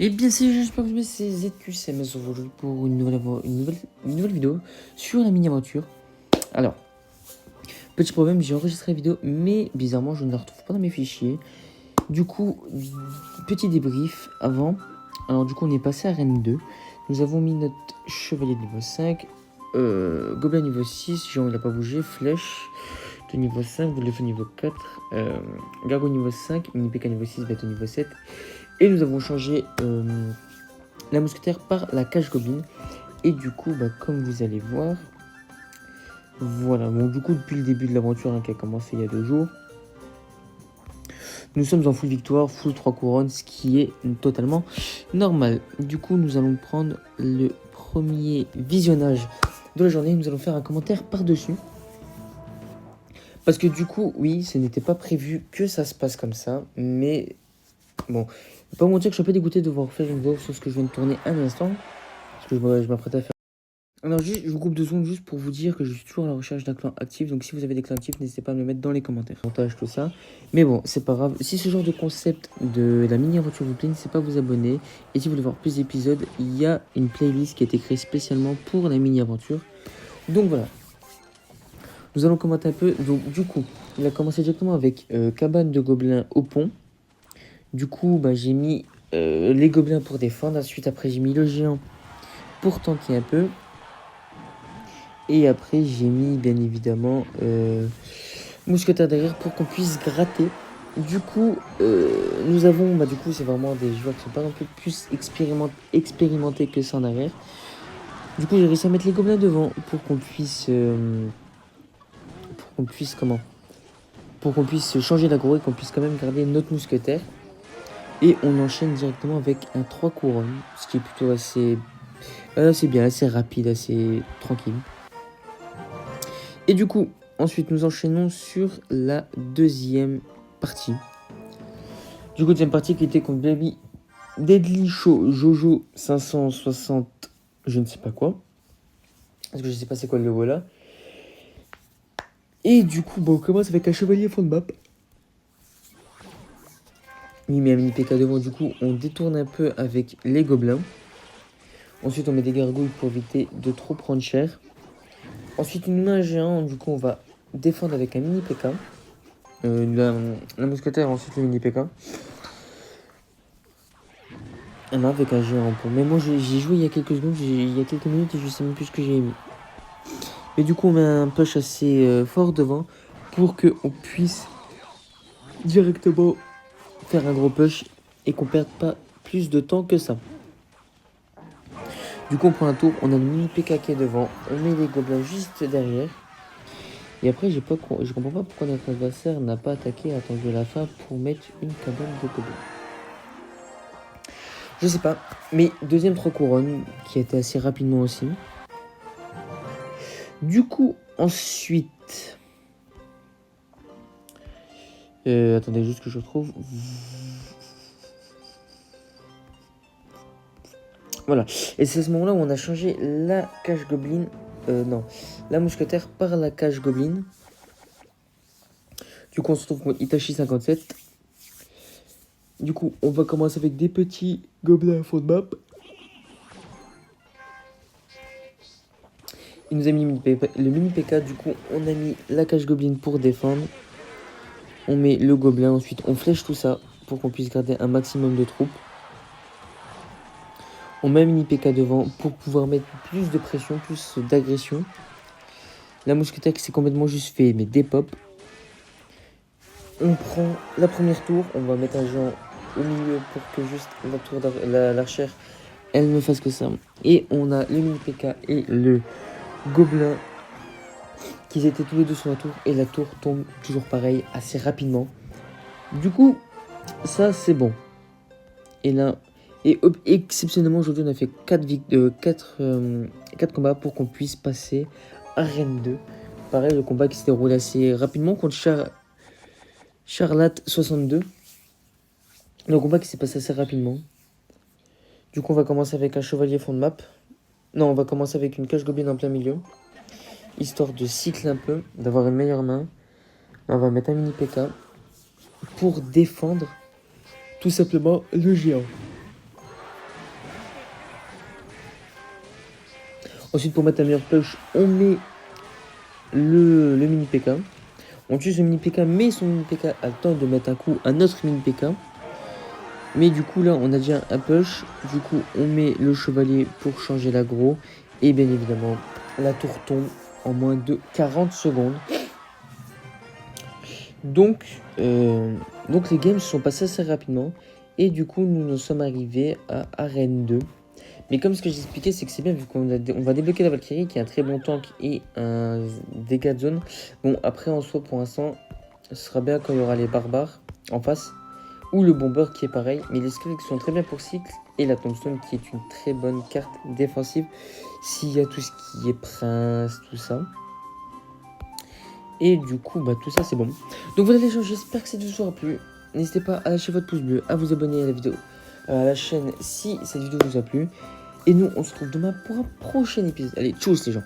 Et bien c'est j'espère que c'est ZQCMS aujourd'hui pour une nouvelle vidéo sur la mini-aventure. Alors, petit problème, j'ai enregistré la vidéo, mais bizarrement je ne la retrouve pas dans mes fichiers. Du coup, petit débrief avant. Alors du coup on est passé à Reine 2. Nous avons mis notre chevalier de niveau 5, gobelin niveau 6, géant il n'a pas bougé, flèche de niveau 5, boule de feu niveau 4, gargouille niveau 5, mini PK niveau 6, bête niveau 7. Et nous avons changé la mousquetaire par la cage goblin. Et du coup, comme vous allez voir, voilà. Bon, du coup, depuis le début de l'aventure qui a commencé il y a 2 jours, nous sommes en full victoire, full 3 couronnes, ce qui est totalement normal. Du coup, nous allons prendre le premier visionnage de la journée. Nous allons faire un commentaire par-dessus. Parce que du coup, oui, ce n'était pas prévu que ça se passe comme ça. Mais bon, je vais pas vous mentir que je suis un peu dégoûté de devoir faire une vidéo sur ce que je viens de tourner un instant. Parce que je m'apprête à faire. Alors juste, je vous coupe 2 secondes juste pour vous dire que je suis toujours à la recherche d'un clan actif. Donc si vous avez des clans actifs, n'hésitez pas à me le mettre dans les commentaires. Montage, tout ça. Mais bon, c'est pas grave. Si ce genre de concept de la mini-aventure vous plaît, n'hésitez pas à vous abonner. Et si vous voulez voir plus d'épisodes, il y a une playlist qui a été créée spécialement pour la mini-aventure. Donc voilà. Nous allons commenter un peu. Donc du coup, il a commencé directement avec cabane de gobelins au pont. Du coup, j'ai mis les gobelins pour défendre. Ensuite, après, j'ai mis le géant pour tanker un peu. Et après, j'ai mis, bien évidemment, mousquetaire derrière pour qu'on puisse gratter. Du coup, nous avons, du coup, c'est vraiment des joueurs qui sont pas non plus expérimentés que ça en arrière. Du coup, j'ai réussi à mettre les gobelins devant pour qu'on puisse, pour qu'on puisse changer l'aggro et qu'on puisse quand même garder notre mousquetaire. Et on enchaîne directement avec un 3 couronnes, ce qui est plutôt assez bien, assez rapide, assez tranquille. Et du coup, ensuite, nous enchaînons sur la deuxième partie. Du coup, deuxième partie qui était contre Baby Deadly Show Jojo 560, je ne sais pas quoi. Parce que je ne sais pas c'est quoi le logo là. Et du coup, on commence avec un chevalier fond de map. Il met un mini PK devant, du coup, on détourne un peu avec les gobelins. Ensuite, on met des gargouilles pour éviter de trop prendre cher. Ensuite, il nous met un géant, du coup, on va défendre avec un mini PK. La mousquetaire, ensuite le mini PK. Avec un géant pour. Mais moi j'ai joué il y a quelques secondes, il y a quelques minutes et je sais même plus ce que j'ai mis. Et du coup on met un push assez fort devant pour qu'on puisse directement faire un gros push et qu'on perde pas plus de temps que ça. Du coup on prend un tour, on a le mini PK qui est devant, on met les gobelins juste derrière. Et après je comprends pas pourquoi notre adversaire n'a pas attaqué, attendu la fin pour mettre une cabane de gobelins. Je sais pas, mais deuxième 3 couronnes qui a été assez rapidement aussi. Du coup, ensuite... attendez juste que je trouve. Voilà. Et c'est à ce moment-là où on a changé la cage goblin. Non. La mousquetaire par la cage goblin. Du coup, on se retrouve contre Itachi 57. Du coup, on va commencer avec des petits gobelins fond de map. Il nous a mis le mini PK. Du coup, on a mis la cage goblin pour défendre. On met le gobelin. Ensuite, on flèche tout ça pour qu'on puisse garder un maximum de troupes. On met un mini PK devant pour pouvoir mettre plus de pression, plus d'agression. La mousquetaire qui s'est complètement juste fait mais des pop. On prend la première tour. On va mettre un géant au milieu pour que juste la tour l'archère elle ne fasse que ça. Et on a le mini PK et le gobelin qui étaient tous les deux sur la tour. Et la tour tombe toujours pareil assez rapidement. Du coup, ça c'est bon. Et là... Et exceptionnellement, aujourd'hui, on a fait 4 combats pour qu'on puisse passer à Reine 2. Pareil, le combat qui s'est déroulé assez rapidement contre Charlotte 62. Le combat qui s'est passé assez rapidement. Du coup, on va commencer avec un chevalier fond de map. Non, on va commencer avec une cage goblin en plein milieu. Histoire de cycler un peu, d'avoir une meilleure main. Là, on va mettre un mini PK pour défendre tout simplement le géant. Ensuite, pour mettre la meilleure push, on met le mini P.K. On tue ce mini P.K. mais son mini P.K. a le temps de mettre un coup un autre mini P.K. Mais du coup, là, on a déjà un push. Du coup, on met le chevalier pour changer l'aggro. Et bien évidemment, la tour tombe en moins de 40 secondes. Donc les games se sont passés assez rapidement. Et du coup, nous sommes arrivés à Arène 2. Mais comme ce que j'expliquais, c'est que c'est bien vu qu'on va débloquer la Valkyrie qui est un très bon tank et un dégât de zone. Bon, après en soi, pour l'instant, ce sera bien quand il y aura les barbares en face. Ou le bomber qui est pareil. Mais les skulls sont très bien pour cycle. Et la tombstone qui est une très bonne carte défensive. S'il y a tout ce qui est prince, tout ça. Et du coup, bah, tout ça c'est bon. Donc voilà les gens, j'espère que cette vidéo vous aura plu. N'hésitez pas à lâcher votre pouce bleu, à vous abonner à la vidéo, à la chaîne si cette vidéo vous a plu. Et nous, on se retrouve demain pour un prochain épisode. Allez, tchuss les gens.